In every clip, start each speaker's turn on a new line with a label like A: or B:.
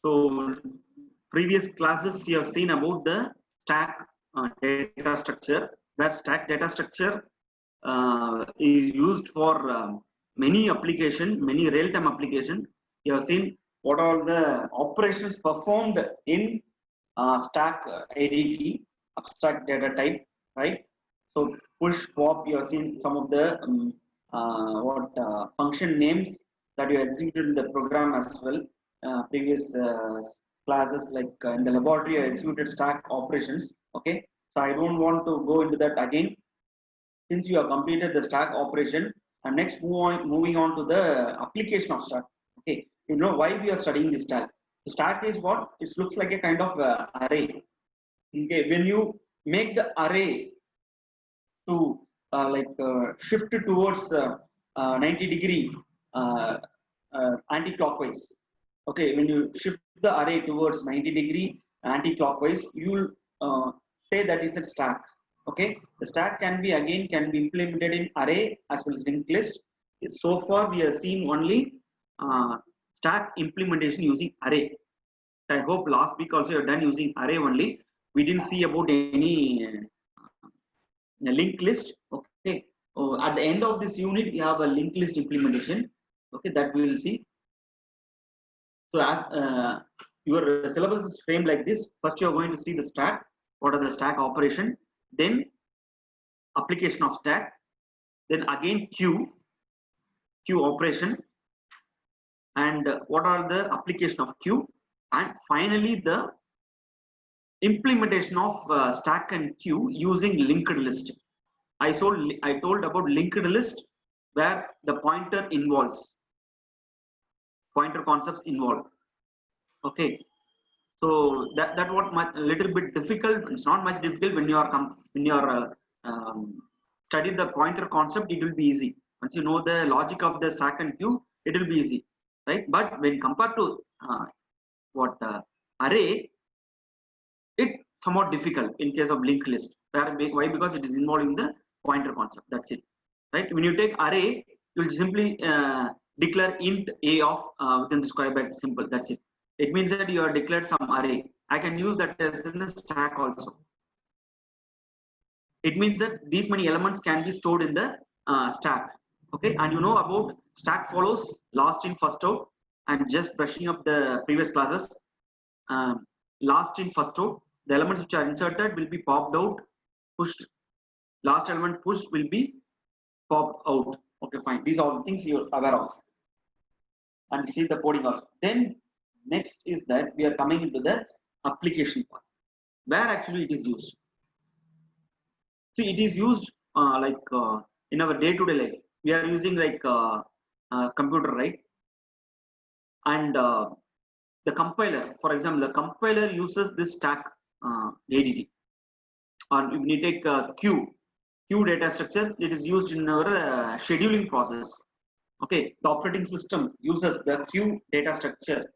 A: So previous classes you have seen about the stack data structure. That stack data structure is used for many application, many real-time application. You have seen what are the operations performed in stack ADT, abstract data type, right? So push, pop, you have seen some of the function names that you executed in the program as well. Previous classes, like in the laboratory, I executed stack operations. Okay, so I don't want to go into that again. Since you have completed the stack operation, and next moving on to the application of stack. Okay, you know why we are studying this stack. The stack is what? It looks like a kind of array. Okay, when you make the array to shift towards 90-degree anti-clockwise. Okay, when you shift the array towards 90-degree anti-clockwise, you will say that is a stack. Okay, the stack can be implemented in array as well as linked list. So far we are seeing only stack implementation using array. I hope last week also you have done using array only. We didn't see about any linked list. Okay, at the end of this unit we have a linked list implementation. Okay, that we will see. So as your syllabus is framed like this, first you are going to see the stack. What are the stack operation? Then application of stack. Then again queue operation. And what are the application of queue? And finally the implementation of stack and queue using linked list. I told about linked list where the pointer concepts involved. Okay, so that what much little bit difficult. It's not much difficult when you are study the pointer concept. It will be easy once you know the logic of the stack and queue. It will be easy, right? But when compared to array, it somewhat difficult in case of linked list. Why? Because it is involving the pointer concept. That's it, right? When you take array, you will simply declare int a of within the square bracket. Simple. That's it. It means that you have declared some array. I can use that as in a stack also. It means that these many elements can be stored in the stack. Okay, and you know about stack follows last in first out, and just brushing up the previous classes. Last in first out, the elements which are inserted will be popped out, pushed. Last element pushed will be popped out. Okay, fine. These are the things you are aware of, and see the coding also. Then next is that we are coming into the application part, where actually it is used. See, it is used in our day-to-day life. We are using like computer, right? And the compiler, for example, the compiler uses this stack ADT. Or when you take queue data structure, it is used in our scheduling process. Okay, the operating system uses the queue data structure.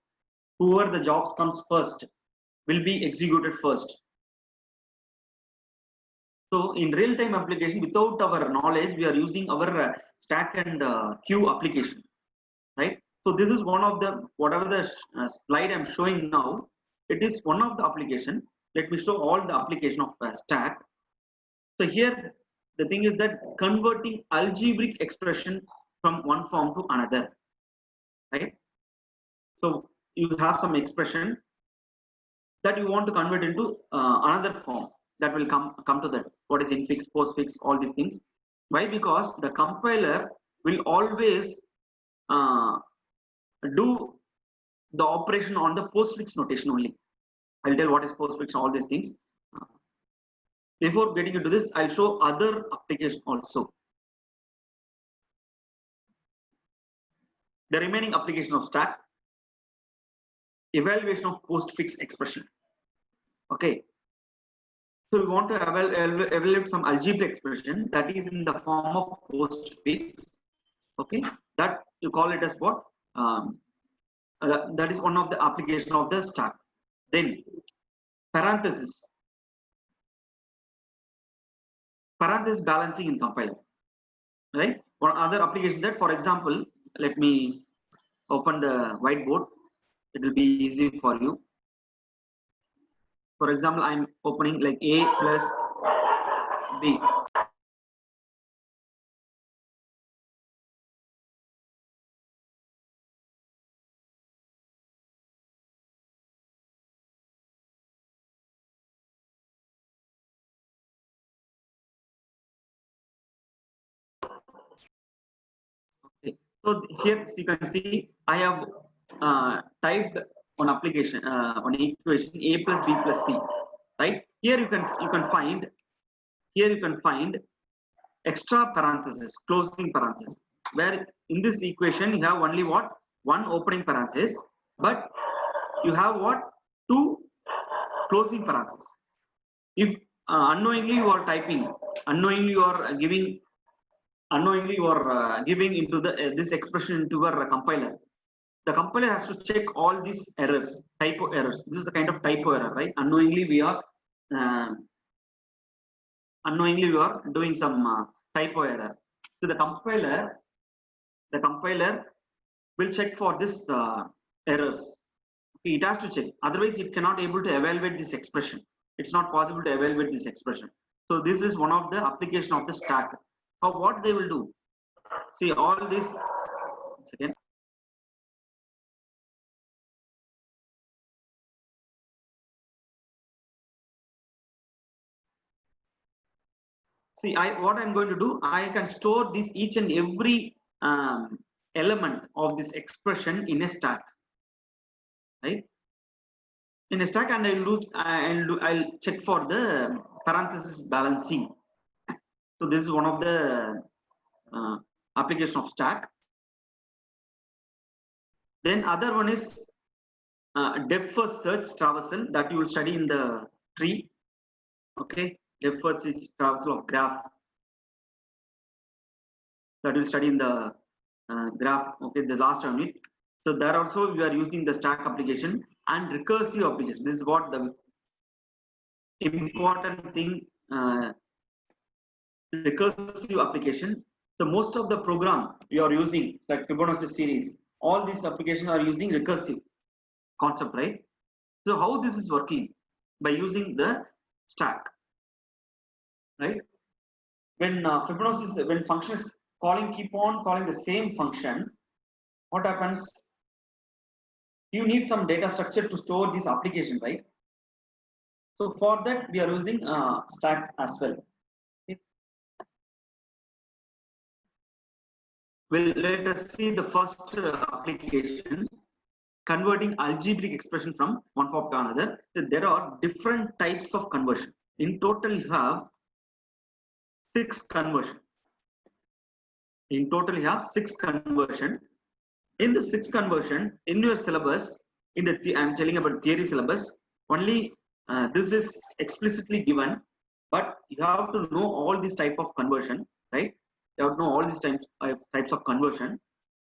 A: Whoever the jobs comes first will be executed first. So in real-time application, without our knowledge, we are using our stack and queue application, right? So this is one of the, whatever the slide I'm showing now, it is one of the application. Let me show all the application of stack. So here the thing is that converting algebraic expression from one form to another, right? So you have some expression that you want to convert into another form. That will come to that. What is infix, postfix, all these things. Why? Because the compiler will always do the operation on the postfix notation only. I'll tell what is postfix, all these things. Before getting into this, I'll show other application also. The remaining application of stack, evaluation of postfix expression. Okay. So we want to evaluate some algebraic expression that is in the form of postfix. Okay, that you call it as what? That is one of the application of the stack. Then parenthesis balancing in compiler, right? One other application that, for example, let me open the whiteboard. It will be easy for you. For example, I'm opening like A plus B. Okay. So here you can see I have typed on application on equation A plus B plus C. Right here you can find extra parenthesis, closing parenthesis, where in this equation you have only what one opening parenthesis, but you have what two closing parenthesis. If unknowingly you are typing, unknowingly you are giving into the this expression into your compiler, the compiler has to check all these errors, typo errors. This is a kind of typo error, right? Unknowingly we are doing some typo error. So the compiler will check for this errors. Okay, it has to check. Otherwise, it cannot able to evaluate this expression. It's not possible to evaluate this expression. So this is one of the application of the stack. What they will do? See all this. Again. See, what I'm going to do, I can store this each and every element of this expression in a stack, right? In a stack, and I'll check for the parenthesis balancing. So this is one of the application of stack. Then other one is depth first search traversal that you will study in the tree. Okay, depth first search traversal of graph that will study in the graph. Okay, the last unit. So there also we are using the stack application and recursive application. This is what the important thing. Recursive application. So most of the program you are using, like Fibonacci series, all these applications are using recursive concept, right? So how this is working? By using the stack, right? When Fibonacci, when function is keep on calling the same function, what happens? You need some data structure to store this application, right? So for that we are using stack as well. Okay. Well, let us see the first application, converting algebraic expression from one form to another. So there are different types of conversion. In total, you have 6 conversion. In total, you have 6 conversion. In the 6 conversion, in your syllabus, I'm telling about theory syllabus, only this is explicitly given, but you have to know all these type of conversion, right? You have to know all these types of conversion.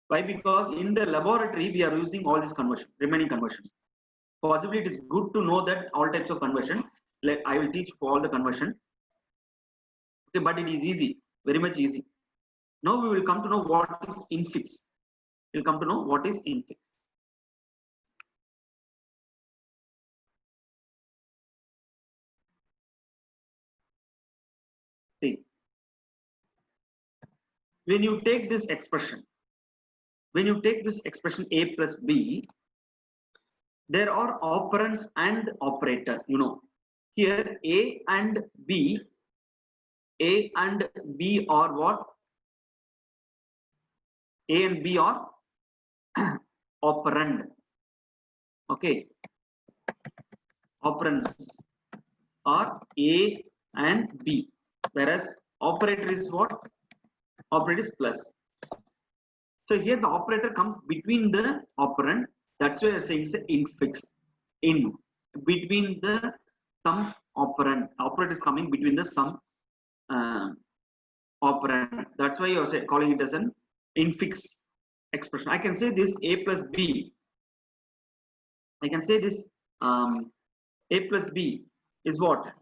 A: Why? Because in the laboratory we are using all these remaining conversions. Possibly it is good to know that all types of conversion. Like I will teach for all the conversion. Okay, but it is easy, very much easy. Now we will come to know what is infix. We'll come to know what is infix. See, when you take this expression A plus B, there are operands and operator. You know, here A and B are what? A and B are operand. Okay, operands are A and B, whereas operator is what? Operator is plus. So here the operator comes between the operand. That's why you're saying it's an infix. In between the some operand. Operator is coming between the some operand. That's why you're calling it as an infix expression. I can say this A plus B. I can say this A plus B is what?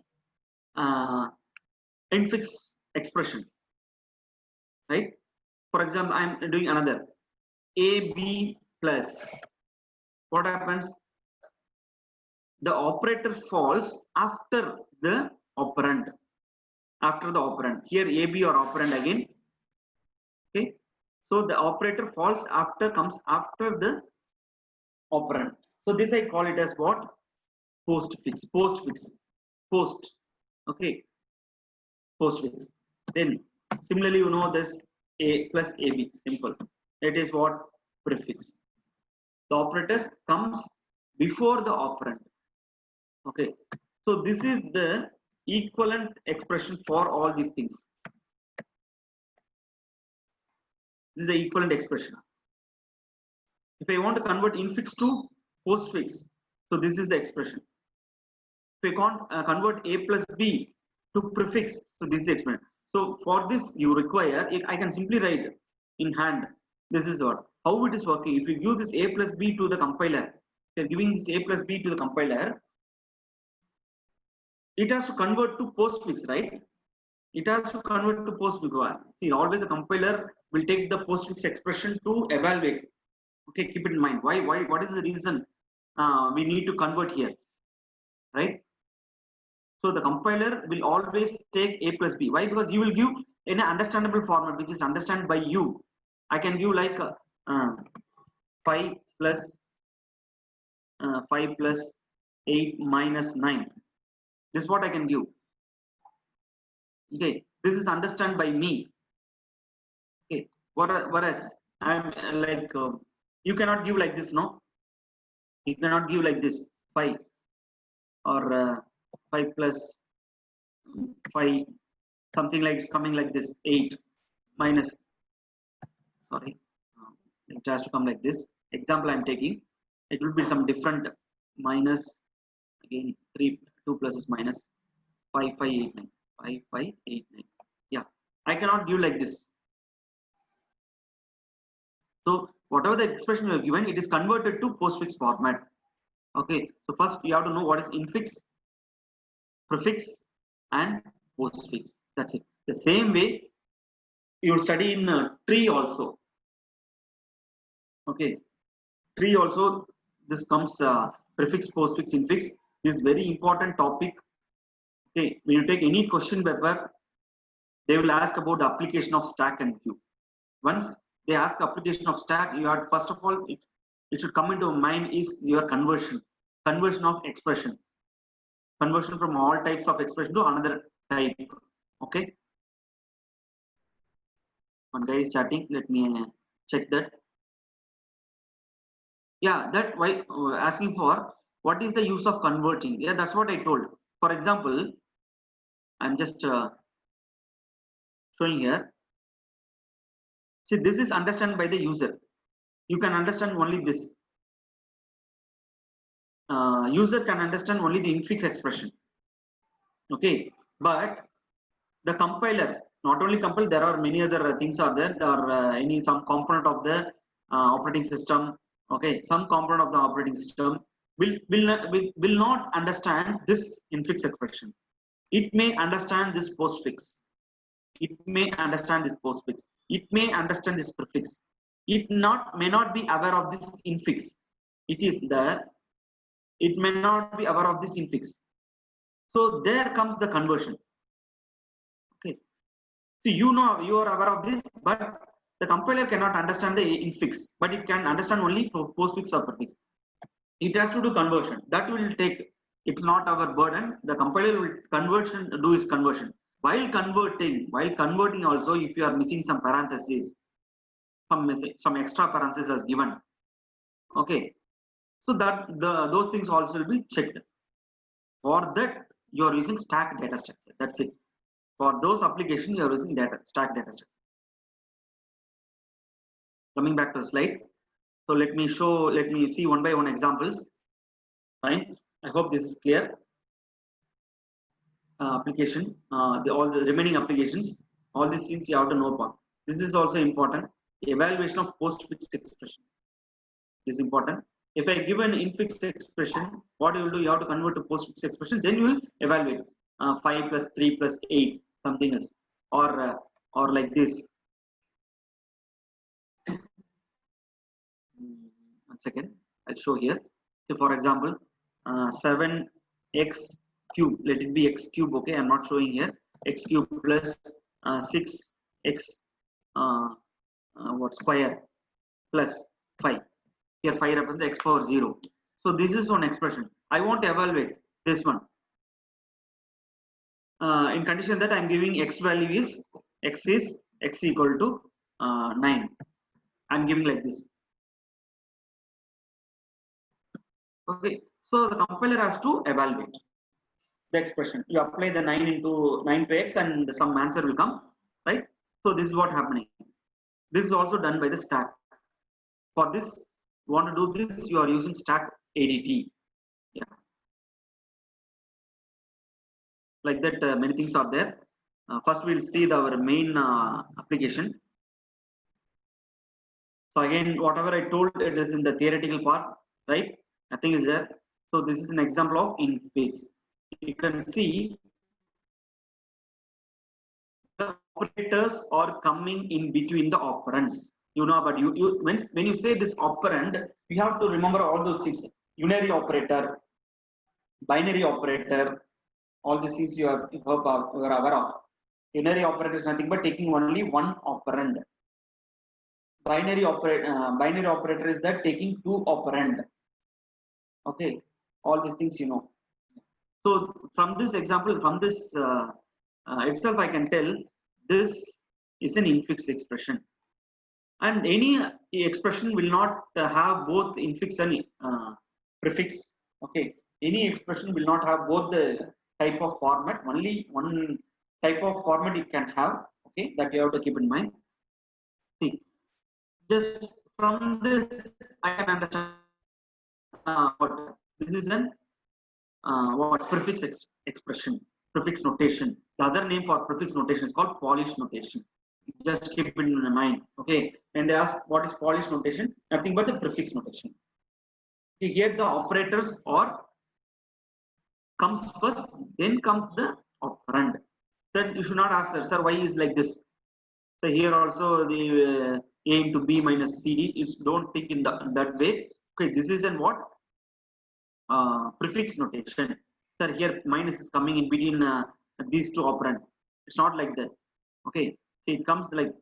A: Infix expression, right? For example, I'm doing another AB plus what happens? The operator falls after the operand. After the operand. Here AB or operand again. Okay. So the operator falls after, comes after the operand. So this I call it as what? Postfix. Postfix. Post. Okay. Postfix. Then similarly, you know this A plus AB. Simple. It is what? Prefix. The operators comes before the operand. Okay. So this is the equivalent expression for all these things. This is the equivalent expression. If I want to convert infix to postfix, so this is the expression. If I can't convert A plus B to prefix, so this is the expression. So for this you require, I can simply write in hand. This is what, how it is working. If you give this A plus B to the compiler, you are giving this A plus B to the compiler, it has to convert to postfix, right? It has to convert to postfix. See, always the compiler will take the postfix expression to evaluate. Okay, keep it in mind. Why? What is the reason we need to convert here, right? So the compiler will always take A plus B. Why? Because you will give in an understandable format, which is understood by you. I can give like 5 plus 8 minus 9. This is what I can give. Okay, this is understood by me. Okay, whereas I'm like you cannot give like this, no? You cannot give like this 5 or 5 plus 5, something like it's coming like this 8 minus. Sorry, it has to come like this. Example I'm taking. It will be some different minus again 2 pluses minus 5 5 8 9 5 5 8 9. Yeah, I cannot give like this. So whatever the expression you are given, it is converted to postfix format. Okay, so first you have to know what is infix, prefix, and postfix. That's it. The same way you study in tree also. Okay, tree also this comes prefix, postfix, infix. This is very important topic. Okay, when you take any question paper, they will ask about the application of stack and view. Once they ask the application of stack, you have first of all it should come into mind is your conversion of expression, conversion from all types of expression to another type. Okay, one guy is chatting. Let me check that. Yeah, that why asking for what is the use of converting. Yeah, that's what I told. For example, I'm just showing here. See, this is understood by the user. You can understand only this. User can understand only the infix expression. Okay, but the compiler, not only compile, there are many other things are there. There are some component of the operating system. Okay, some component of the operating system will not understand this infix expression. It may understand this postfix. It may understand this postfix. It may understand this prefix. It may not be aware of this infix. It is there. It may not be aware of this infix. So there comes the conversion. Okay. So you know you are aware of this, but the compiler cannot understand the infix, but it can understand only postfix or prefix. It has to do conversion. That will take. It's not our burden. The compiler will do its conversion. While converting also, if you are missing some parentheses, some extra parentheses as given. Okay. So that those things also will be checked. For that, you are using stack data structure. That's it. For those applications, you are using stack data structure. Coming back to the slide. So let me see one by one examples. Fine. I hope this is clear. Application, all the remaining applications, all these things you have to know about. This is also important. Evaluation of postfix expression. This is important. If I give an infix expression, what you will do, you have to convert to postfix expression, then you will evaluate 5 plus 3 plus 8, something else, or like this. One second. I'll show here. So for example, 7x cube, let it be x cube. Okay, I'm not showing here. X cube plus 6x what square plus 5. Here 5 represents x power 0. So this is one expression. I want to evaluate this one. In condition that I'm giving x value is x equal to 9. I'm giving like this. Okay, so the compiler has to evaluate the expression. You apply the 9 to x and some answer will come, right? So this is what happening. This is also done by the stack. For this, you want to do this, you are using stack ADT. Yeah, like that. Many things are there. First, we'll see our main application. So again, whatever I told, it is in the theoretical part, right? Nothing is there. So this is an example of infix. You can see the operators are coming in between the operands. You know, but when you say this operand, you have to remember all those things. Unary operator, binary operator, all these things you are aware of. Unary operator is nothing but taking only one operand. Binary operator is that taking two operand. Okay, all these things you know. So from this example, from this itself, I can tell this is an infix expression, and any expression will not have both infix and prefix. Okay, any expression will not have both the type of format. Only one type of format it can have. Okay, that you have to keep in mind. See, just from this, I can understand what this is an what expression, prefix notation. The other name for prefix notation is called Polish notation. Just keep it in mind. Okay, and they ask what is Polish notation? Nothing but the prefix notation. Okay, here the operators or comes first, then comes the operand. Then you should not ask sir, why is like this? So here also the a into b minus cd. It's don't think in that way. Okay, this is an what prefix notation. Sir, here minus is coming in between these two operand. It's not like that. Okay, so it comes like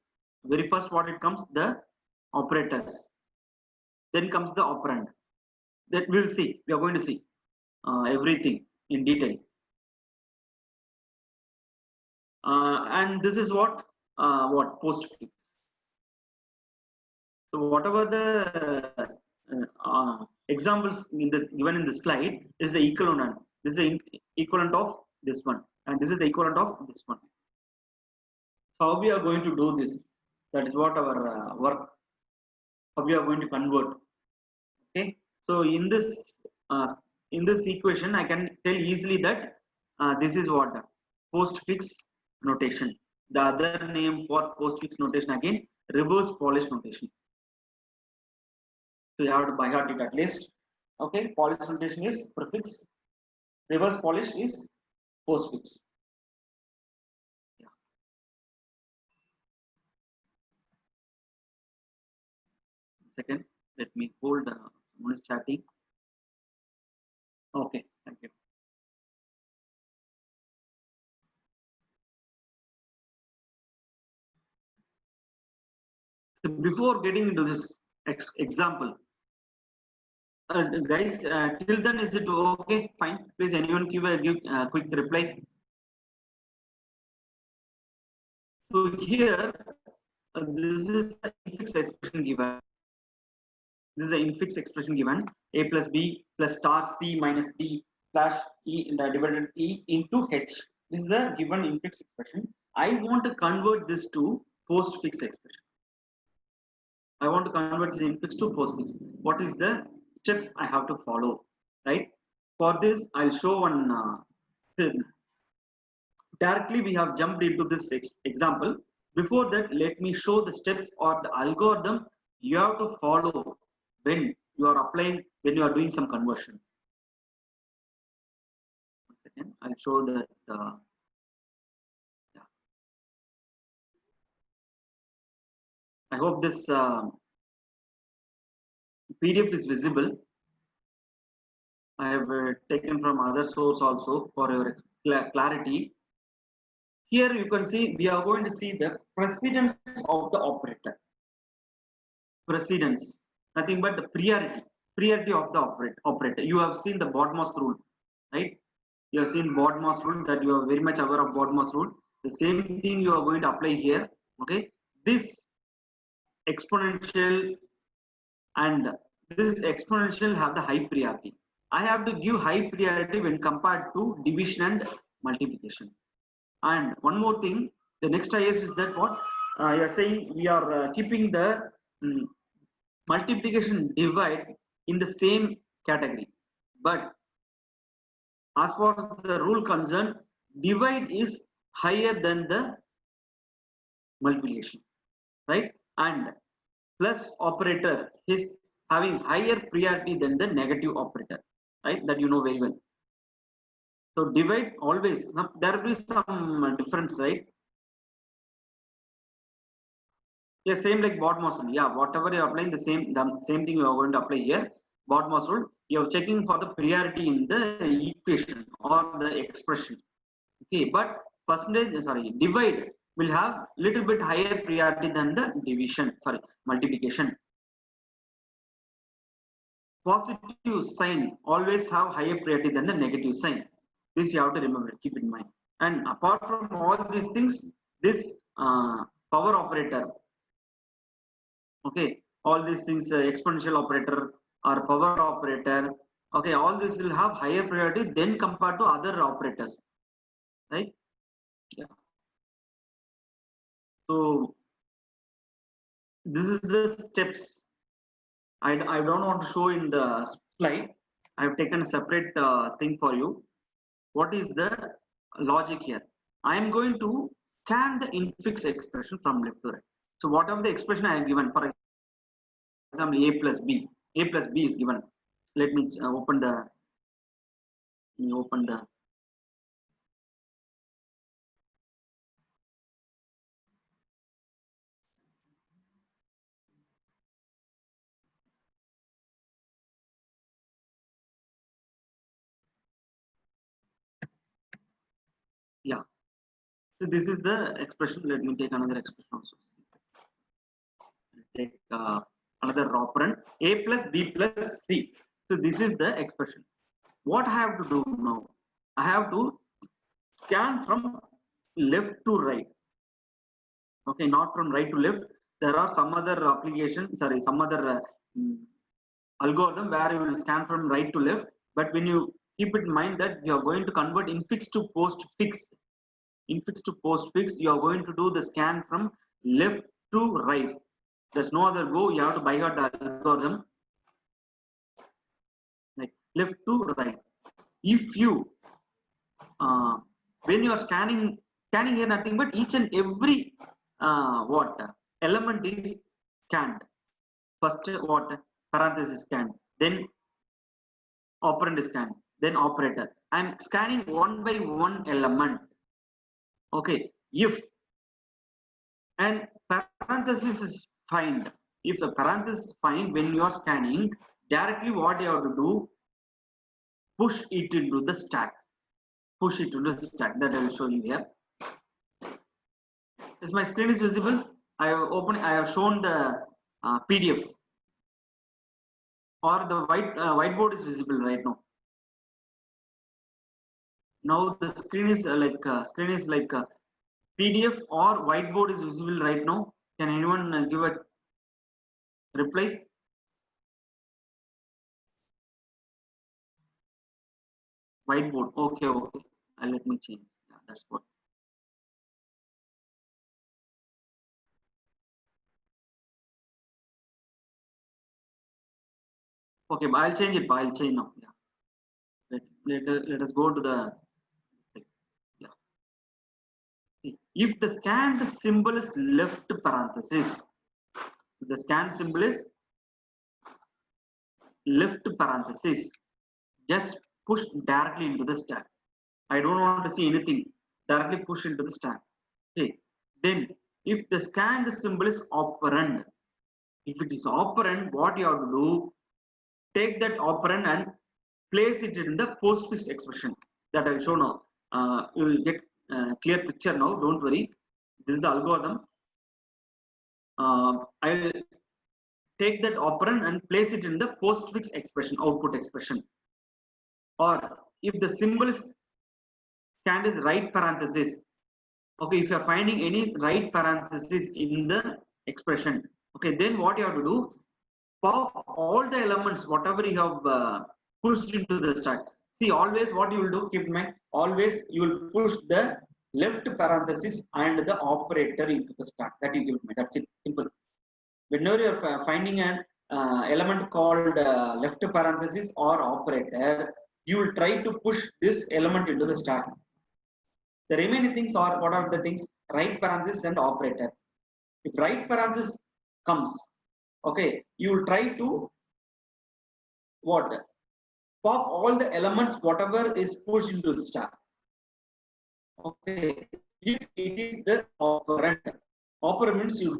A: very first what it comes the operators, then comes the operand. That we'll see. We are going to see everything in detail. And this is what postfix. So whatever the examples given in the slide is the equivalent. This is the equivalent of this one, and this is the equivalent of this one. So how we are going to do this? That is what our work. How we are going to convert. Okay. So in this equation, I can tell easily that this is what postfix notation. The other name for postfix notation again reverse Polish notation. So you have to by heart it at least. Okay, Polish notation is prefix. Reverse Polish is postfix. Yeah. Second, let me hold. Someone is chatting. Okay, thank you. So before getting into this example, guys, till then is it okay? Fine. Please, anyone give a quick reply. So here, this is the infix expression given. This is the infix expression given: a plus b plus star c minus d slash e divided e into h. This is the given infix expression. I want to convert this to postfix expression. I want to convert this infix to postfix. What is the steps I have to follow? Right. For this, I'll show one. Directly, we have jumped into this example. Before that, let me show the steps or the algorithm you have to follow when you are applying, when you are doing some conversion. One second, I'll show that. Yeah. I hope this PDF is visible. I have taken from other source also for your clarity. Here you can see we are going to see the precedence of the operator. Precedence, nothing but the priority of the operator. You have seen the BODMAS rule, right? You have seen BODMAS rule, that you are very much aware of BODMAS rule. The same thing you are going to apply here. Okay, this exponential and this exponential have the high priority. I have to give high priority when compared to division and multiplication. And one more thing, the next IS is that what you are saying, we are keeping the multiplication divide in the same category. But as far as the rule concerned, divide is higher than the multiplication, right? And plus operator is having higher priority than the negative operator, right? That you know very well. So divide always, there will be some difference, right? Yeah, same like BODMAS rule. Yeah, whatever you are applying, the same thing you are going to apply here. BODMAS rule, you are checking for the priority in the equation or the expression. Okay, but divide will have little bit higher priority than the multiplication. Positive sign always have higher priority than the negative sign. This you have to remember, keep in mind. And apart from all these things, this power operator, okay, all these things, exponential operator or power operator, okay, all this will have higher priority than compared to other operators, right? Yeah. So this is the steps. I don't want to show in the slide. I have taken a separate thing for you. What is the logic here? I am going to scan the infix expression from left to right. So whatever the expression I have given, for example, a plus b is given. Let me open the yeah. So this is the expression. Let me take another expression also. Take another operand, a plus b plus c. So this is the expression. What I have to do now? I have to scan from left to right. Okay, not from right to left. There are some other some other algorithm where you will scan from right to left. But when you keep it in mind that you are going to convert infix to postfix, you are going to do the scan from left to right. There's no other go. You have to buy out the algorithm like left to right. If you when you are scanning here, nothing but each and every element is scanned. First parenthesis scanned, then operand is scanned, then operator. I'm scanning one by one element. Okay, if and parenthesis is find. If the parenthesis is find, when you are scanning, directly what you have to do, push it into the stack. Push it to the stack. That I will show you here. Is my screen is visible? I have shown the PDF, or the whiteboard is visible right now. Now the screen is PDF or whiteboard is visible right now. Can anyone give a reply? Whiteboard. Okay. Let me change. Yeah, that's what. Okay, but I'll change it. I'll change now. Yeah. Let us go to the. Yeah. If the scanned symbol is left parenthesis, the scanned symbol is left parenthesis, just push directly into the stack. I don't want to see anything. Directly push into the stack. Okay. Then, if the scanned symbol is operand, if it is operand, what you have to do? Take that operand and place it in the postfix expression that I will show now. You will get clear picture now. Don't worry. This is the algorithm. I will take that operand and place it in the postfix expression, output expression. Or if the symbol is scanned as right parenthesis, okay, if you are finding any right parenthesis in the expression, okay, then what you have to do, pop all the elements, whatever you have pushed into the stack. See, always what you will do, keep in mind, always you will push the left parenthesis and the operator into the stack. That you give me. That's it. Simple. Whenever you are finding an element called left parenthesis or operator, you will try to push this element into the stack. The remaining things are, what are the things? Right parenthesis and operator. If right parenthesis comes, okay, you will try to what? Pop all the elements, whatever is pushed into the stack. Okay, if it is the operand, operand means you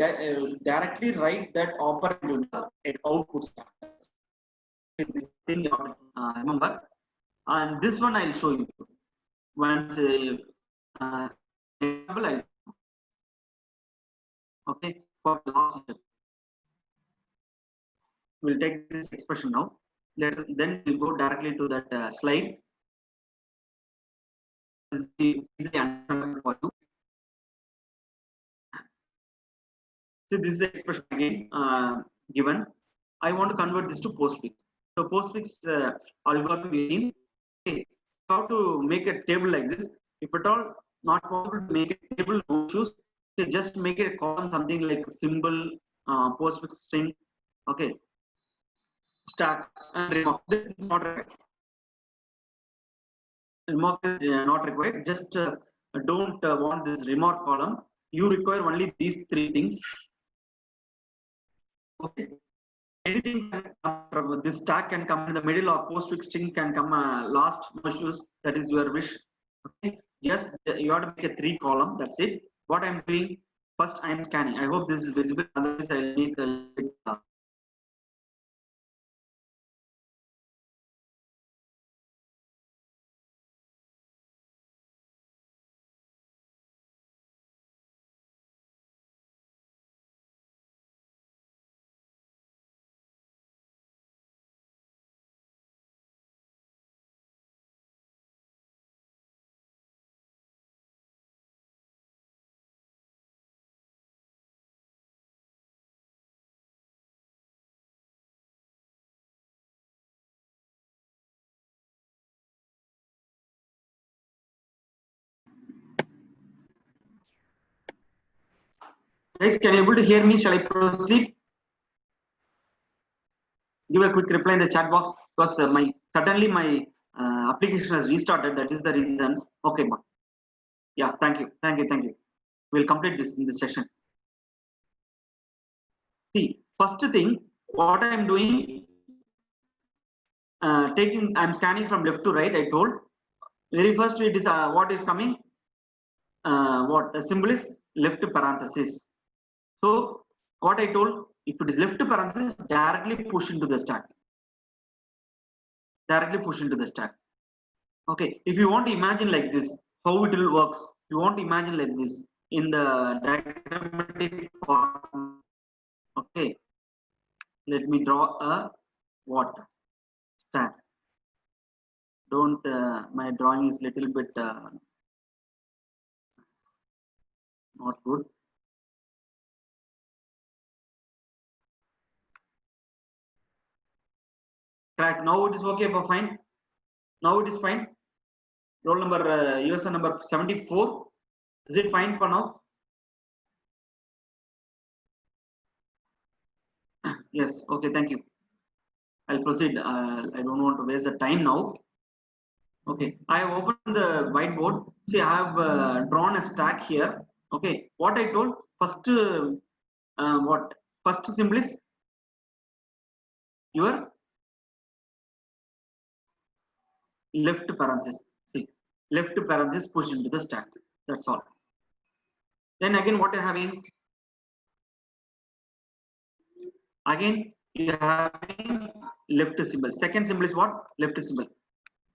A: directly write that operand into the output stack. This thing you remember, and this one I'll show you once. Example, okay, for last step. We'll take this expression now. Then we'll go directly to that slide. This is easily understandable for you. So this is the expression again given. I want to convert this to postfix. So postfix algorithm using. Okay, how to make a table like this? If at all not possible to make a table, no issues. Okay, just make a column, something like symbol, postfix string. Okay, stack and remark. This is not required. Remark is not required. Just don't want this remark column. You require only these three things. Okay. Anything can come from this stack can come in the middle, or postfix string can come last. No issues. That is your wish. Okay. Just you have to make a 3 column. That's it. What I'm doing first, I'm scanning. I hope this is visible. Otherwise, I'll make a little bit. Guys, can you able to hear me? Shall I proceed? Give a quick reply in the chat box, because suddenly my application has restarted. That is the reason. Okay, yeah, thank you. We'll complete this in this session. See, first thing, what I'm doing, I'm scanning from left to right. I told very first it is what is coming. What the symbol is left parenthesis. So what I told, if it is left parenthesis, directly push into the stack. Directly push into the stack. Okay, if you want to imagine like this, how it will works. You want to imagine like this in the diagrammatic form. Okay, let me draw a what stack. Don't my drawing is little bit not good. Track. Now it is okay for fine. Now it is fine. Roll number user number 74. Is it fine for now? Yes. Okay. Thank you. I'll proceed. I don't want to waste the time now. Okay. I have opened the whiteboard. See, I have drawn a stack here. Okay. What I told first, what first symbol is your left parenthesis. See, left parenthesis push into the stack. That's all. Then again, what are having? Again, you are having left symbol. Second symbol is what? Left symbol.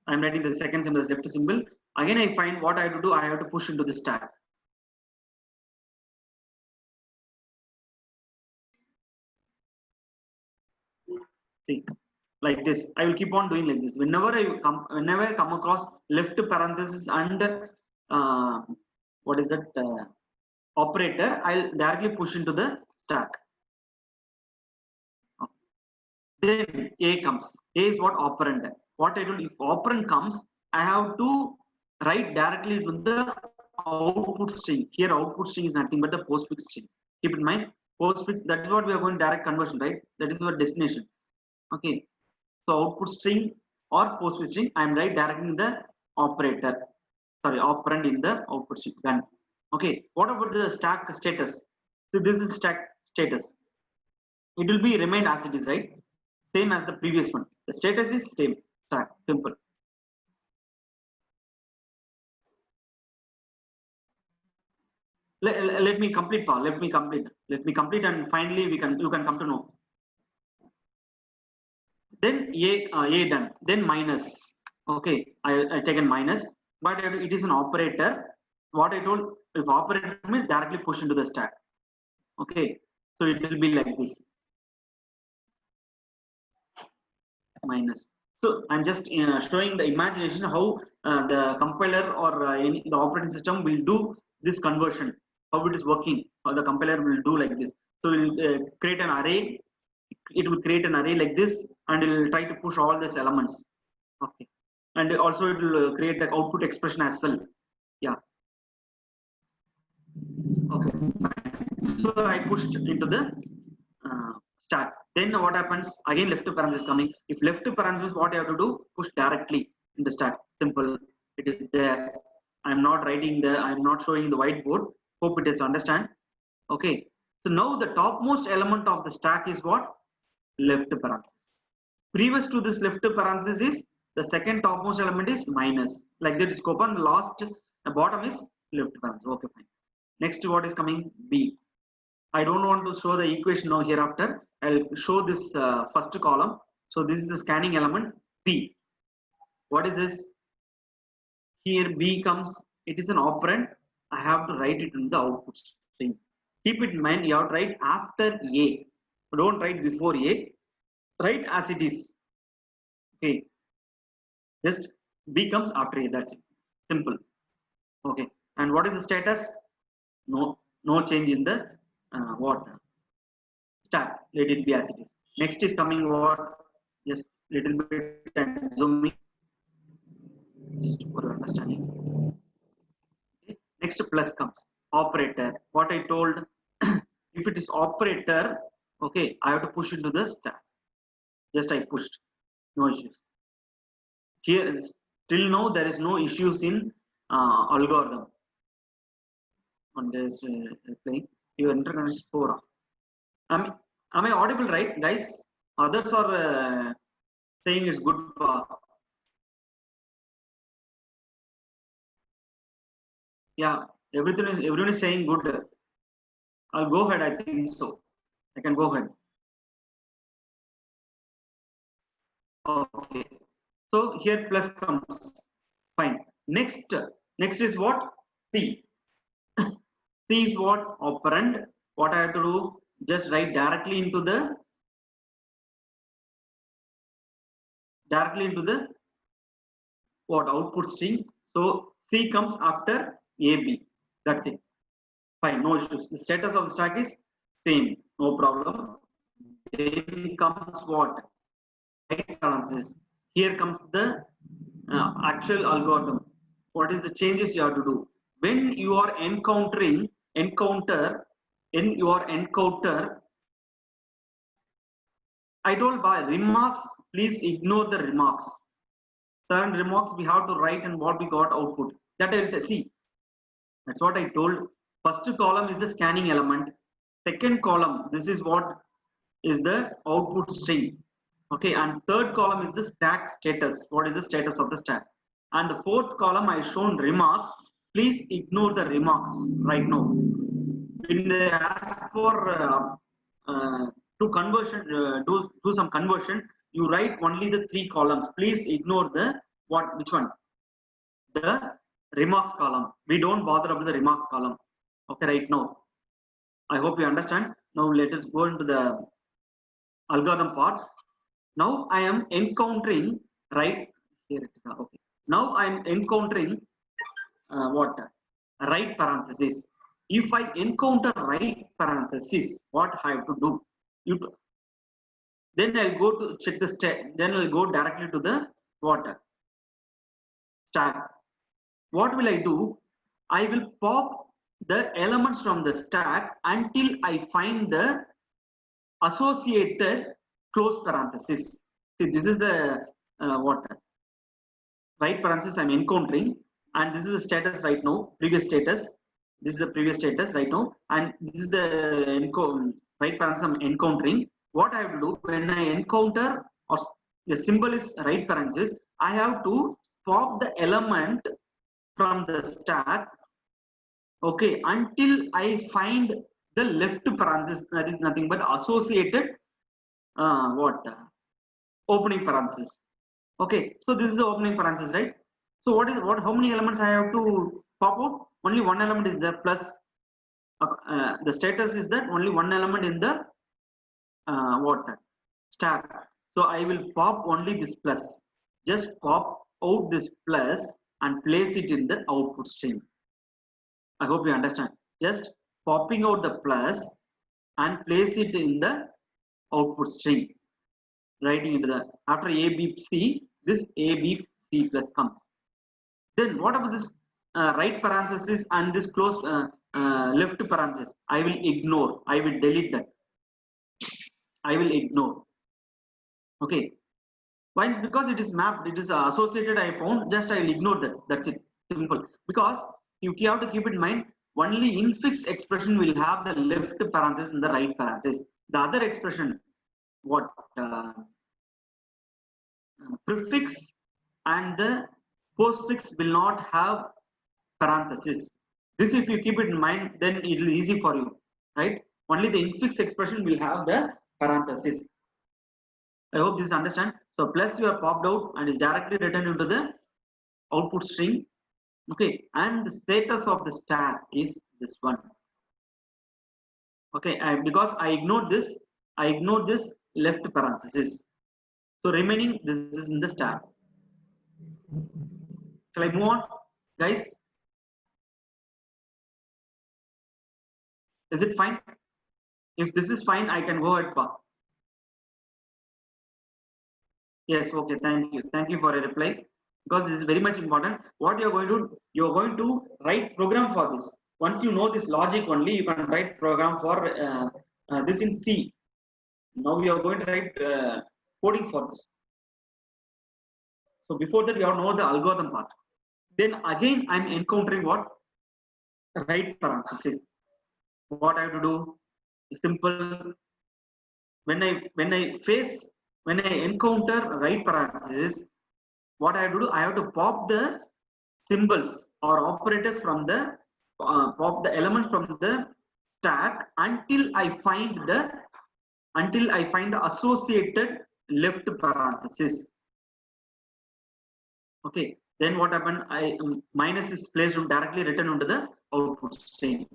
A: I'm writing the second symbol as left symbol. Again, I find what I have to do. I have to push into the stack. See, like this. I will keep on doing like this. Whenever I come across left parenthesis and what is that operator, I'll directly push into the stack. Then A comes. A is what? Operand. What I do, if operand comes, I have to write directly to the output string. Here output string is nothing but the postfix string. Keep in mind, postfix, that is what we are going direct conversion, right? That is our destination. Okay. So output string or postfix string, I am writing directly in the operator. Sorry, operand in the output string. Done. Okay. What about the stack status? So this is stack status. It will be remain as it is, right? Same as the previous one. The status is same. Stack. Simple. Let me complete, Paul. Let me complete, and finally you can come to know. Then A done. Then minus. Okay, I taken minus, but it is an operator. What I told, if operator means directly push into the stack. Okay, so it will be like this. Minus. So I'm just showing the imagination how the compiler or the operating system will do this conversion, how it is working, how the compiler will do like this. So it will create an array. It will create an array like this, and it will try to push all these elements. Okay, and also it will create the output expression as well. Yeah. Okay. So I pushed into the stack. Then what happens? Again, left parenthesis coming. If left parenthesis, what I have to do? Push directly in the stack. Simple. It is there. I'm not writing the. I'm not showing the whiteboard. Hope it is understand. Okay. So now the topmost element of the stack is what? Left parenthesis. Previous to this left parenthesis is the second topmost element is minus. Like that is open. The bottom is left parenthesis. Okay, fine. Next, what is coming? B. I don't want to show the equation now hereafter. I'll show this first column. So this is the scanning element B. What is this? Here B comes, it is an operand. I have to write it in the output string. Keep it in mind, you have to write after A. Don't write before A. Write as it is. Okay. Just B comes after A. That's it. Simple. Okay. And what is the status? No change in the what stack. Let it be as it is. Next is coming what? Just little bit and zooming. Just for your understanding. Okay. Next plus comes operator. What I told, if it is operator, okay, I have to push into the stack. Just I pushed, no issues. Here till now there is no issues in algorithm. On this playing, your interconnection is 4. Am I audible, right, guys? Others are saying it's good. Yeah, everyone is saying good. I'll go ahead. I think so. I can go ahead. Okay. So here plus comes. Fine. Next is what? C. C is what? Operand. What I have to do? Just write directly into the what? Output string. So C comes after AB. That's it. Fine, no issues. The status of the stack is same, no problem. Then comes what? Right balances. Here comes the actual algorithm. What is the changes you have to do? When you are encounter, I told by remarks, please ignore the remarks. Certain remarks we have to write and what we got output. That I will see. That's what I told. First column is the scanning element. Second column, this is what is the output string. Okay, and third column is the stack status. What is the status of the stack? And the fourth column I shown remarks. Please ignore the remarks right now. When they ask for to conversion, do some conversion, you write only the 3 columns. Please ignore the which one? The remarks column. We don't bother about the remarks column. Okay, right now. I hope you understand. Now let us go into the algorithm part. Now I am encountering right here. Okay. Now I am encountering what? Right parenthesis. If I encounter right parenthesis, what I have to do? Then I'll go to check the stack. Then I'll go directly to the what? Stack. What will I do? I will pop the elements from the stack until I find the associated close parenthesis. See, this is the what? Right parenthesis I'm encountering, and this is the status right now, previous status. This is the previous status right now, and this is the right parenthesis I'm encountering. What I have to do when I encounter or the symbol is right parenthesis, I have to pop the element from the stack, okay, until I find the left parenthesis, that is nothing but associated what? Opening parenthesis. Okay, so this is the opening parenthesis, right? So how many elements I have to pop out? Only one element is there, plus the status is that only one element in the what? Stack. So I will pop only this plus. Just pop out this plus and place it in the output stream. I hope you understand. Just popping out the plus and place it in the output stream. Writing into the after A B C, this A B C plus comes. Then what about this right parenthesis and this closed left parenthesis? I will ignore. I will delete that. I will ignore. Okay. Why? Because it is mapped. It is associated. I found. Just I will ignore that. That's it. Simple. Because you have to keep in mind. Only infix expression will have the left parenthesis and the right parenthesis. The other expression, what prefix and the postfix will not have parenthesis. This, if you keep it in mind, then it will be easy for you, right? Only the infix expression will have the parenthesis. I hope this understand. So plus you are popped out and is directly written into the output string. Okay, and the status of the stack is this one. Okay, because I ignored this left parenthesis. So remaining this is in the stack. Shall I move on, guys? Is it fine? If this is fine, I can go ahead. Yes, okay, thank you. Thank you for a reply. Because this is very much important. What you're going to write program for this. Once you know this logic only, you can write program for this in C. Now we are going to write coding for this. So before that, you have to know the algorithm part. Then again, I'm encountering what? Right parenthesis. What I have to do is simple. When I encounter right parenthesis, what I have to do? I have to pop the symbols or operators from the pop the elements from the stack until I find the associated left parenthesis. Okay. Then what happened? Minus is placed directly written onto the output string.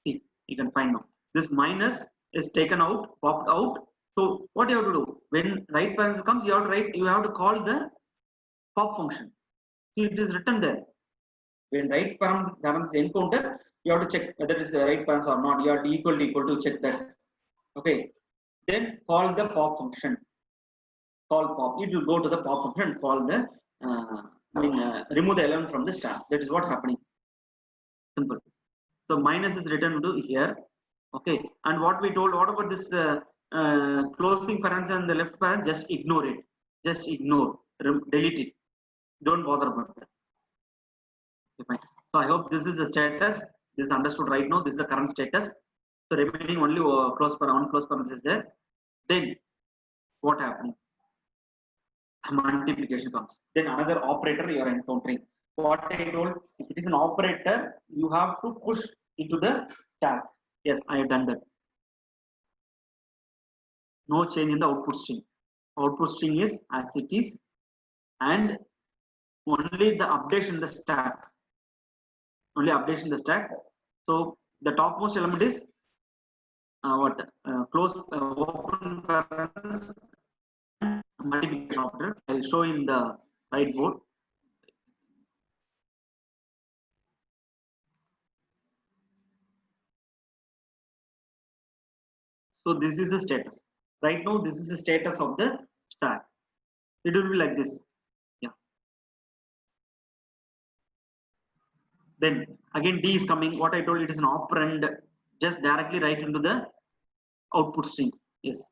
A: See, you can find now. This minus is taken out, popped out. So what you have to do? When right parenthesis comes, you have to call the pop function. So it is written there. When right parenthesis encounter, you have to check whether it is the right parenthesis or not. You have to equal to check that. Okay. Then call the pop function. Call pop. It will go to the pop function and call the remove the element from the stack. That is what happening. Simple. So minus is written to here. Okay. And what we told, what about this closing parenthesis and the left parenthesis? Just ignore it. Just ignore. Delete it. Don't bother about that. Okay, so I hope this is the status. This is understood right now. This is the current status. So remaining only close parenthesis there. Then what happened? Multiplication comes. Then another operator you are encountering. What I told, if it is an operator, you have to push into the stack. Yes, I have done that. No change in the output string. Output string is as it is, and only the updation in the stack. Only updation in the stack. So the topmost element is close open parenthesis and multiplication operator. I'll show in the right board. So this is the status. Right now, this is the status of the stack. It will be like this. Yeah. Then again D is coming. What I told, it is an operand. Just directly write into the output string. Yes.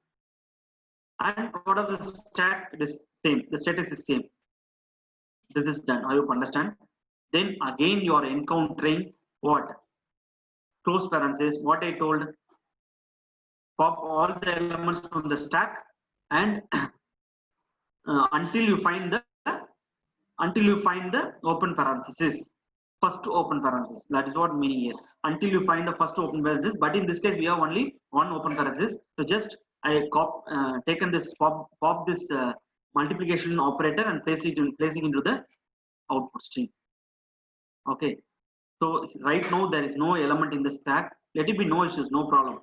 A: And what are the stack? It is same. The status is same. This is done. I hope you understand. Then again you are encountering what? Close parenthesis. What I told. Pop all the elements from the stack and until you find the open parenthesis, first open parenthesis. That is what meaning here. Until you find the first open parenthesis, but in this case we have only one open parenthesis. So just I taken this pop this multiplication operator and placing into the output string. Okay. So right now there is no element in the stack. Let it be no issues, no problem.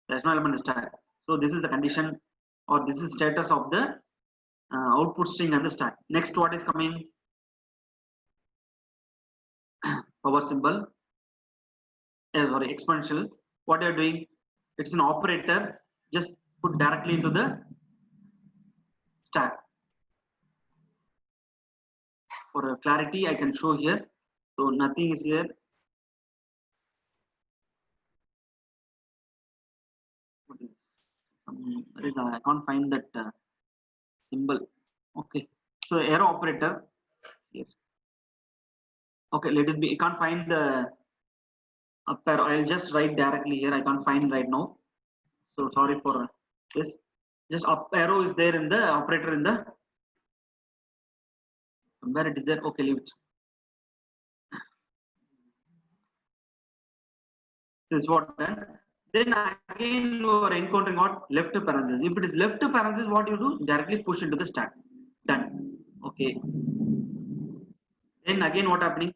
A: There is no element in the stack. So this is the condition, or this is status of the output string and the stack. Next, what is coming? Power symbol. Sorry, exponential. What you are doing? It's an operator. Just put directly into the stack. For clarity, I can show here. So nothing is here. I can't find that symbol. Okay. So arrow operator. Here. Okay, let it be. I can't find the up arrow. I'll just write directly here. I can't find right now. So sorry for this. Just up arrow is there in the operator in the where it is there. Okay, leave it. This is what done. Then again you are encountering what? Left parenthesis. If it is left parenthesis, what you do? Directly push into the stack. Done. Okay. Then again what happening?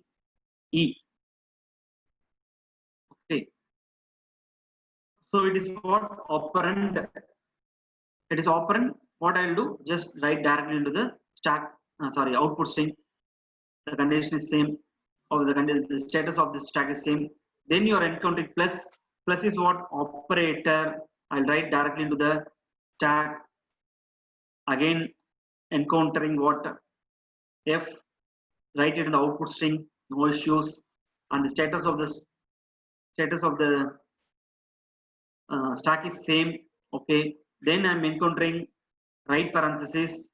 A: E. Okay. So it is what? Operand. It is operand. What I will do? Just write directly into the stack. Sorry, output string. The condition is same. Or the status of the stack is same. Then you are encountering plus. Plus is what? Operator. I'll write directly into the stack. Again encountering what? F. Write it in the output string. No issues. And the status of the stack is same. Okay. Then I'm encountering right parenthesis.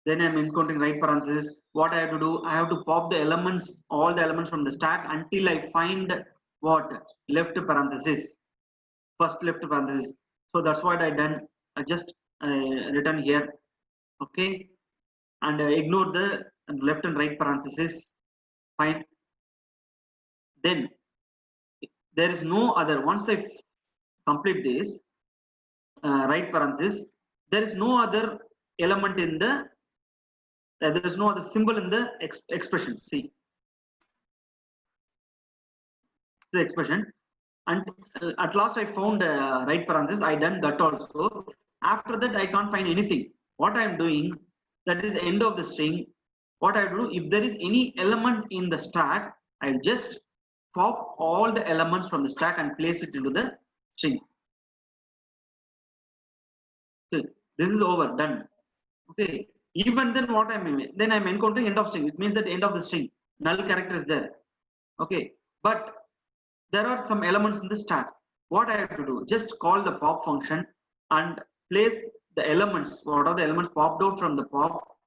A: Then I'm encountering right parenthesis. What I have to do? I have to pop the elements, all the elements from the stack until I find what? Left parenthesis. First left parenthesis. So that's what I done. I just written here. Okay. And ignore the left and right parenthesis. Fine. Then there is no other. Once I complete this right parenthesis, there is no other element in the there is no other symbol in the expression. See the expression, and at last I found right parenthesis. I done that also. After that I can't find anything. What I am doing, that is end of the string. What I do, if there is any element in the stack, I'll just pop all the elements from the stack and place it into the string. So this is over, done. Okay. Even then what I'm encountering end of string. It means that end of the string, null character is there. Okay. But there are some elements in the stack. What I have to do, just call the pop function and place the elements, what are the elements popped out from the pop,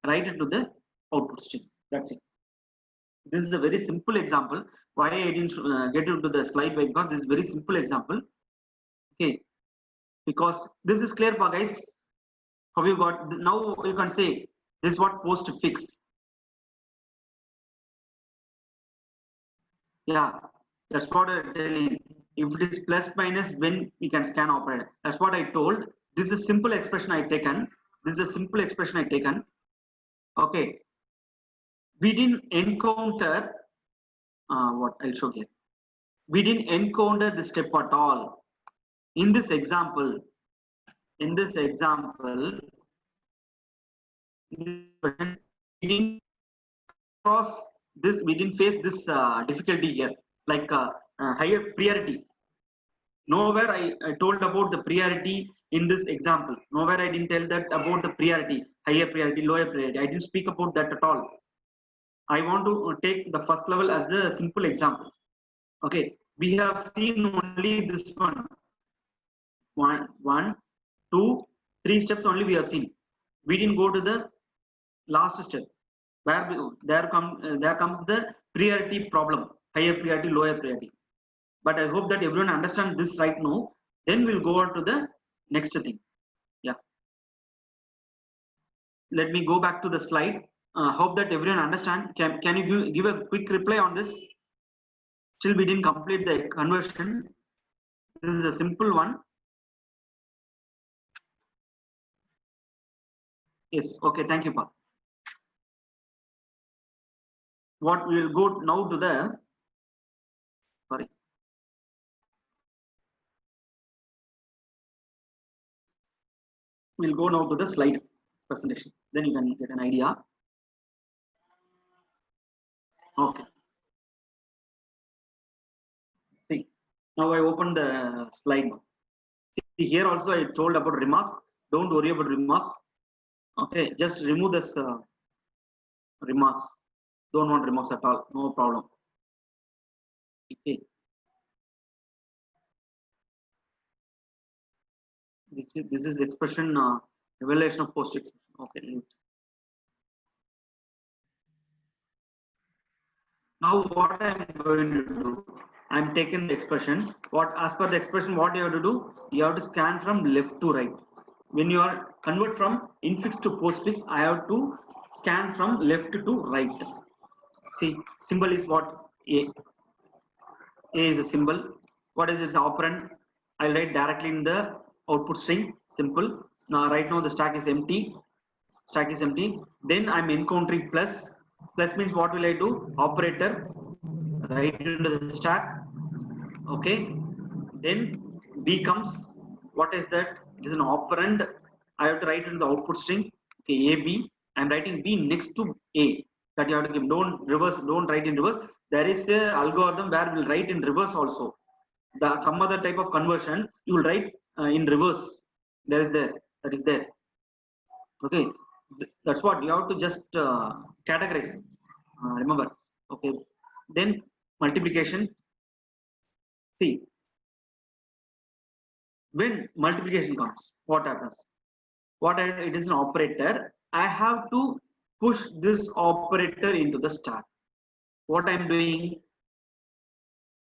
A: write it to the output string. That's it. This is a very simple example. Why I didn't get into the slide, because this is very simple example. Okay, because this is clear, guys. Have you got? Now you can say this is what postfix. Yeah, that's what I'm telling. If it is plus minus, when we can scan operator. That's what I told. This is simple expression I taken. This is a simple expression I taken. Okay. we didn't encounter what I'll show here. We didn't encounter this step at all. In this example, we didn't cross this, we didn't face this difficulty here, like higher priority. Nowhere I told about the priority in this example. Nowhere I didn't tell that about the priority, higher priority, lower priority. I didn't speak about that at all. I want to take the first level as a simple example. Okay, we have seen only this one, two, three steps only we have seen. We didn't go to the last step where there comes the priority problem, higher priority, lower priority. But I hope that everyone understands this right now. Then we'll go on to the next thing. Yeah. Let me go back to the slide. Hope that everyone understand. Can you give a quick reply on this? Still we didn't complete the conversion. This is a simple one. Yes. Okay. Thank you, Pa. What we will go now to the, sorry. We'll go now to the slide presentation. Then you can get an idea. Okay. See, now I open the slide now. See, here also I told about remarks. Don't worry about remarks. Okay, just remove this remarks. Don't want remarks at all. No problem. Okay. This is expression evaluation of post expression. Okay. Now what I'm going to do, I'm taking the expression. What, as per the expression, what you have to do? You have to scan from left to right. When you are convert from infix to postfix, I have to scan from left to right. See, symbol is what? A. A is a symbol. What is its operand? I'll write directly in the output string. Simple. Now right now the stack is empty. Stack is empty. Then I'm encountering plus. Plus means what will I do? Operator. Right into the stack. Okay. Then B comes. What is that? It is an operand. I have to write into the output string. Okay, A B. I'm writing B next to A. That you have to give. Don't reverse. Don't write in reverse. There is a algorithm where we'll write in reverse also. Some other type of conversion you will write in reverse. There is there. That is there. Okay. That's what you have to just categorize. Remember. Okay. Then multiplication. See, when multiplication comes, what happens? It is an operator. I have to push this operator into the stack. What I'm doing?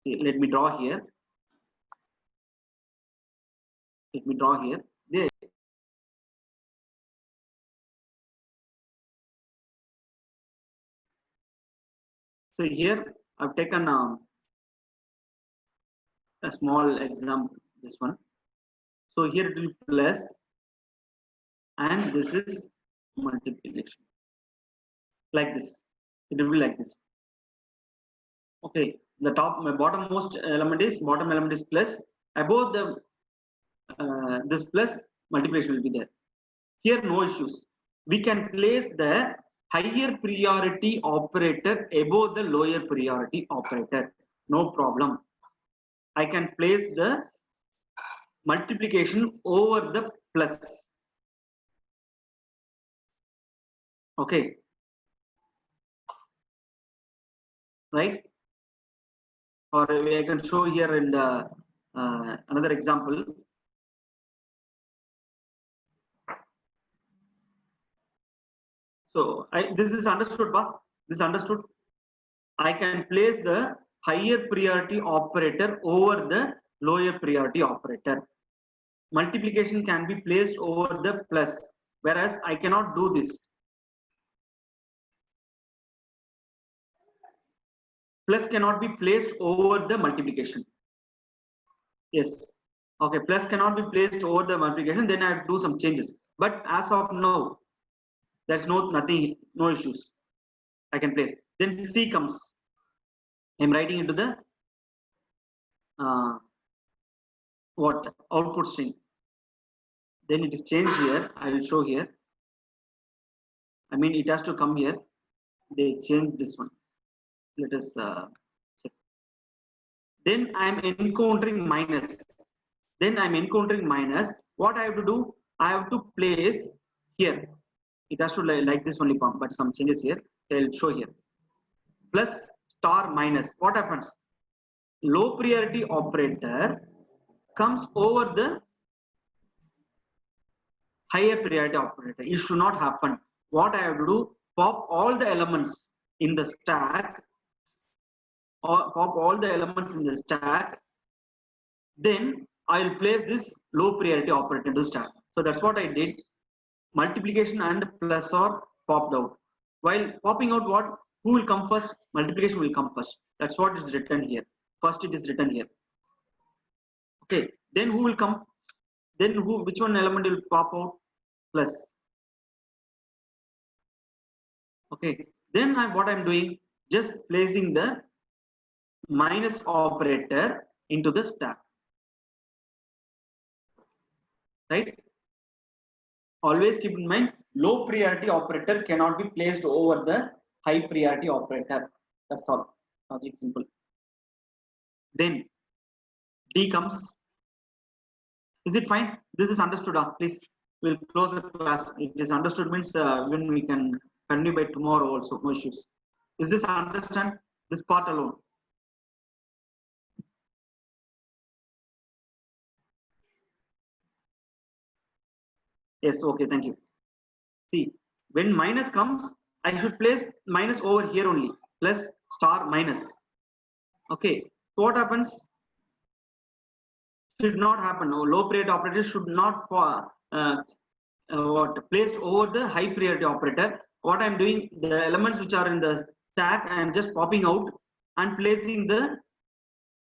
A: Okay, let me draw here. Let me draw here. There. So here I've taken a small example. This one. So here it will be plus, and this is multiplication. Like this. It will be like this. Okay. The bottom element is plus. Above the this plus, multiplication will be there. Here no issues. We can place the higher priority operator above the lower priority operator. No problem. I can place the multiplication over the plus. Okay. Right? Or I can show here in the another example. So this is understood, ba? This is understood. I can place the higher priority operator over the lower priority operator. Multiplication can be placed over the plus, whereas I cannot do this. Plus cannot be placed over the multiplication. Yes. Okay, plus cannot be placed over the multiplication, then I have to do some changes. But as of now, there's no issues. I can place. Then C comes. I'm writing into the what output string. Then it is changed here. I will show here. I mean, it has to come here. They change this one. Let us check. Then I am encountering minus. Then I'm encountering minus. What I have to do? I have to place here. It has to like this only form, but some changes here. I'll show here. Plus star minus. What happens? Low priority operator comes over the higher priority operator. It should not happen. What I have to do? Pop all the elements in the stack, or pop all the elements in the stack. Then I will place this low priority operator into the stack. So that's what I did. Multiplication and plus are popped out. While popping out, what? Who will come first? Multiplication will come first. That's what is written here. First it is written here. Okay. Then who will come? Then who? Which one element will pop out? Plus. Okay. Then what I'm doing? Just placing the minus operator into the stack. Right? Always keep in mind, low priority operator cannot be placed over the high priority operator. That's all. Logic simple. Then D comes. Is it fine? This is understood. Please, we'll close the class. If it is understood means when we can continue by tomorrow also. No issues. Is this understand? This part alone. Yes. Okay. Thank you. See, when minus comes, I should place minus over here only. Plus star minus. Okay. So what happens? Should not happen. No, low priority operator should not what placed over the high priority operator. What I'm doing, the elements which are in the stack, I am just popping out and placing the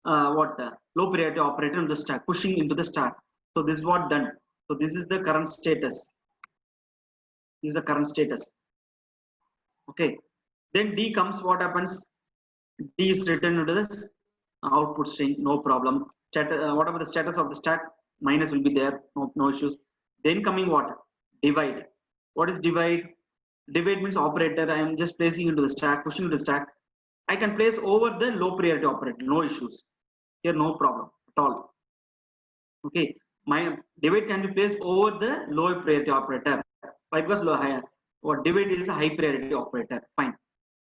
A: low priority operator in the stack, pushing into the stack. So this is what done. So this is the current status. This is the current status. Okay. Then D comes. What happens? D is written into the output string. No problem. Whatever the status of the stack, minus will be there. No issues. Then coming what? Divide. What is divide? Divide means operator. I am just placing into the stack, pushing into the stack. I can place over the low priority operator. No issues. Here no problem at all. Okay. My divide can be placed over the low priority operator. Why? Because higher. What divide is a high priority operator. Fine.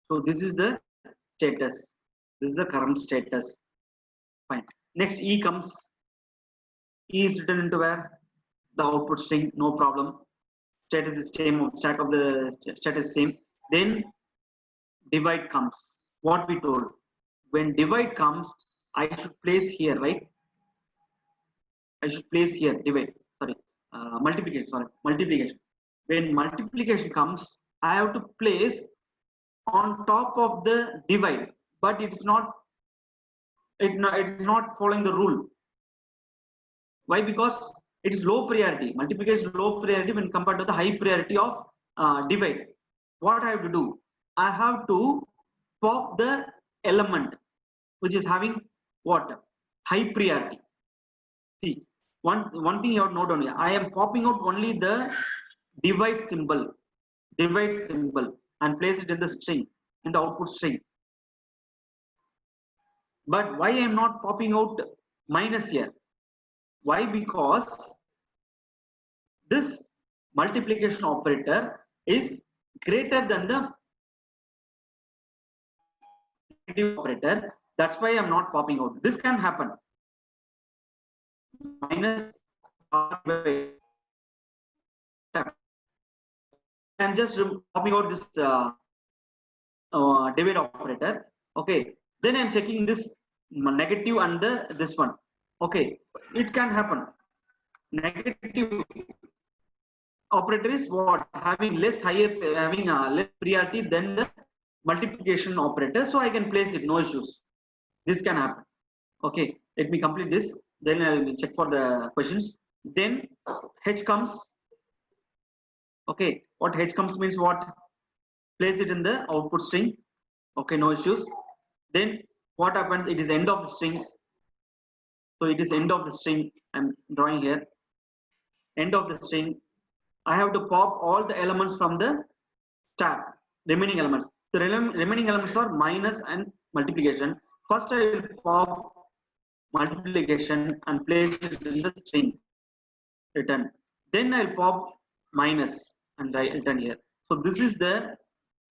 A: So this is the status. This is the current status. Fine. Next E comes. E is written into where? The output string. No problem. Status is same. Stack of the status is same. Then divide comes. What we told. When divide comes, I should place here, right? I should place here divide. Sorry, multiplication. Sorry, multiplication. When multiplication comes, I have to place on top of the divide, but it's not. It's not following the rule. Why? Because it is low priority. Multiplication is low priority when compared to the high priority of divide. What I have to do? I have to pop the element which is having what? High priority. See, one thing you have to note on here. I am popping out only the divide symbol, and place it in the string, in the output string. But why I am not popping out minus here? Why? Because this multiplication operator is greater than the operator. That's why I'm not popping out. This can happen. Minus. I'm just popping out this divide operator. Okay. Then I'm checking this negative and this one. Okay. It can happen. Negative operator is what? Having less priority than the multiplication operator. So I can place it. No issues. This can happen. Okay. Let me complete this. Then I will check for the questions. Then H comes. Okay. What H comes means what? place it in the output string. Okay, no issues. Then what happens? It is end of the string. So it is end of the string. I'm drawing here. End of the string. I have to pop all the elements from the stack. Remaining elements. The remaining elements are minus and multiplication. First, I will pop multiplication and place it in the string return. Then I'll pop minus and I return here. So this is the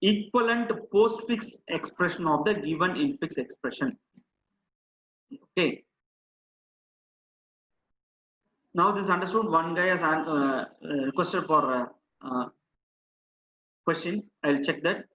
A: equivalent postfix expression of the given infix expression. Okay. Now this is understood. One guy has requested for question. I'll check that.